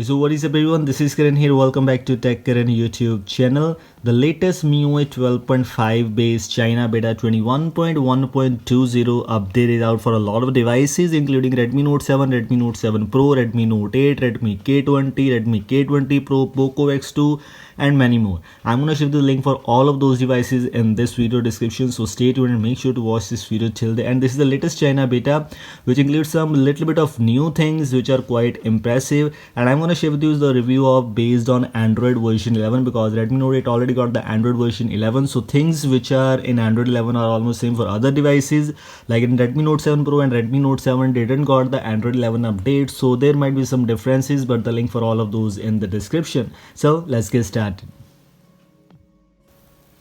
So what is up everyone, this is Karan here. Welcome back to Tech Karan YouTube channel. The latest MIUI 12.5 based China Beta 21.1.20 update is out for a lot of devices including Redmi Note 7, Redmi Note 7 Pro, Redmi Note 8, Redmi K20, Redmi K20 Pro, Poco X2 and many more. I'm gonna share the link for all of those devices in this video description, so stay tuned and make sure to watch this video till the end. This is the latest China beta which includes some little bit of new things which are quite impressive, and I'm gonna share with you the review of based on Android version 11 because Redmi Note 8 already got the Android version 11, so things which are in Android 11 are almost same for other devices. Like in Redmi Note 7 Pro and Redmi Note 7 didn't got the Android 11 update, so there might be some differences, but the link for all of those in the description. So let's get started.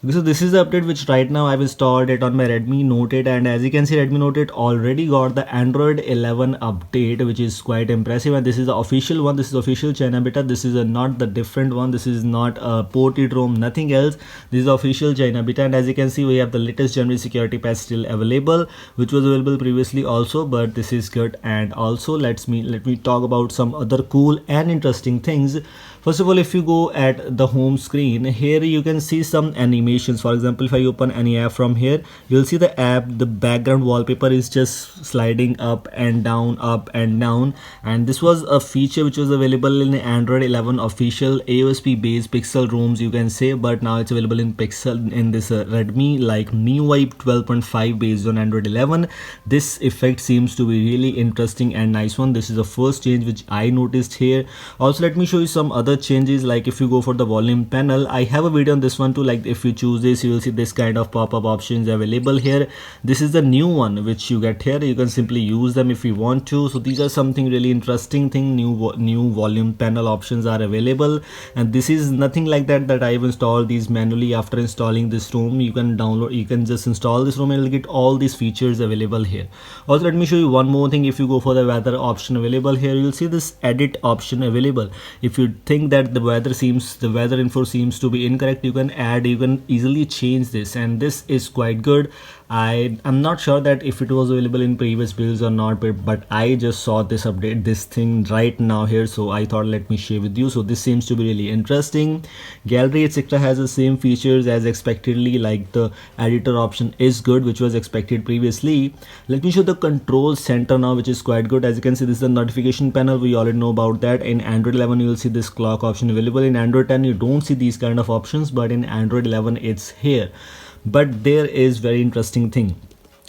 So this is the update which right now I've installed it on my Redmi Note 8, and as you can see Redmi Note 8 already got the Android 11 update, which is quite impressive, and this is the official one. This is official China beta. This is not the different one. This is not a ported ROM, nothing else. This is the official China beta, and as you can see we have the latest January security patch still available, which was available previously also, but this is good. And also let me talk about some other cool and interesting things. First of all, if you go at the home screen, here you can see some animations. For example, if I open any app from here, you'll see the app, the background wallpaper is just sliding up and down, and this was a feature which was available in Android 11 official AOSP based Pixel ROMs, you can say, but now it's available in Pixel in this Redmi like MIUI 12.5 based on Android 11. This effect seems to be really interesting and nice one. This is the first change which I noticed here. Also, let me show you some other changes. Like if you go for the volume panel, I have a video on this one too. Like if you choose this, you will see this kind of pop-up options available here. This is the new one which you get here. You can simply use them if you want to. So these are something really interesting thing. New volume panel options are available, and this is nothing like that I've installed these manually. After installing this ROM, you can download, you can just install this ROM and you'll get all these features available here. Also, let me show you one more thing. If you go for the weather option available here, you'll see this edit option available. If you think that the weather info seems to be incorrect, you can easily change this, and this is quite good. I'm not sure that if it was available in previous builds or not, but I just saw this update, this thing right now here, so I thought let me share with you. So this seems to be really interesting. Gallery etc has the same features as expectedly, like the editor option is good, which was expected previously. Let me show the control center now, which is quite good. As you can see, this is the notification panel. We already know about that. In Android 11 you will see this clock option available. In Android 10 you don't see these kind of options, but in Android 11 it's here. But there is very interesting thing.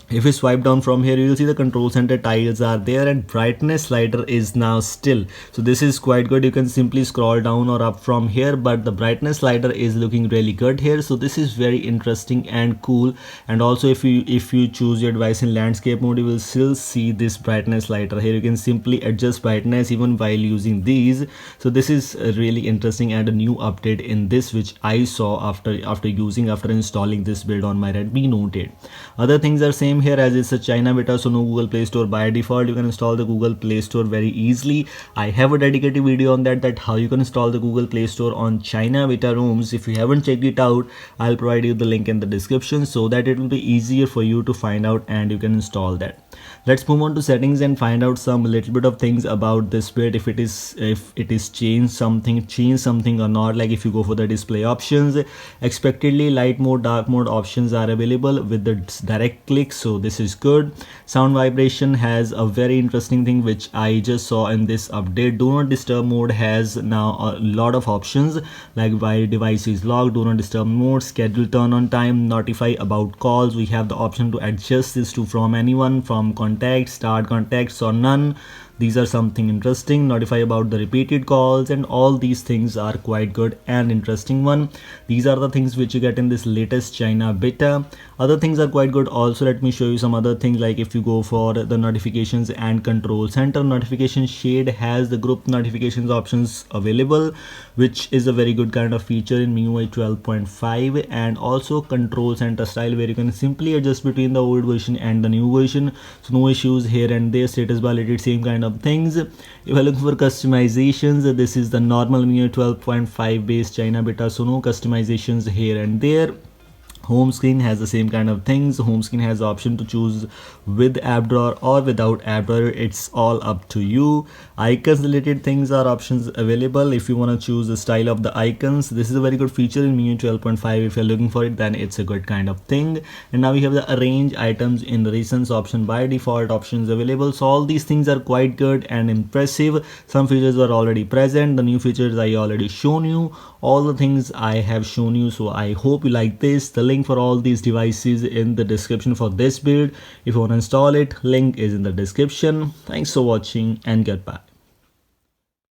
If you swipe down from here, you will see the control center tiles are there, and brightness slider is now still. So this is quite good. You can simply scroll down or up from here, but the brightness slider is looking really good here. So this is very interesting and cool. And also if you choose your device in landscape mode, you will still see this brightness slider here. You can simply adjust brightness even while using these. So this is really interesting and a new update in this, which I saw after installing this build on my Redmi Note 8. Other things are same here, as it's a China beta, so no Google Play Store by default. You can install the Google Play Store very easily. I have a dedicated video on that how you can install the Google Play Store on China beta ROMs. If you haven't checked it out, I'll provide you the link in the description so that it will be easier for you to find out and you can install that. Let's move on to settings and find out some little bit of things about this build, if it is changed something or not. Like if you go for the display options, expectedly light mode, dark mode options are available with the direct click, so this is good. Sound vibration has a very interesting thing which I just saw in this update. Do not disturb mode has now a lot of options, like while device is locked, do not disturb mode, schedule turn on time, notify about calls. We have the option to adjust this to from anyone, from contacts, start contacts or none. These are something interesting. Notify about the repeated calls, and all these things are quite good and interesting one. These are the things which you get in this latest China beta. Other things are quite good also. Let me show you some other things. Like if you go for the notifications and control center, notification shade has the group notifications options available, which is a very good kind of feature in MIUI 12.5. And also control center style, where you can simply adjust between the old version and the new version, so no issues here and there. Status validated, same kind of things. If I look for customizations, this is the normal MIUI 12.5 based China beta, so no customizations here and there. Home screen has the same kind of things. Home screen has the option to choose with app drawer or without app drawer. It's all up to you. Icons related things are options available. If you want to choose the style of the icons, this is a very good feature in MIUI 12.5. If you're looking for it, then it's a good kind of thing. And now we have the arrange items in recents option. By default options available. So all these things are quite good and impressive. Some features were already present. The new features I already shown you. All the things I have shown you. So I hope you like this. The link for all these devices in the description for this build. If you want to install it, link is in the description. Thanks for watching and goodbye.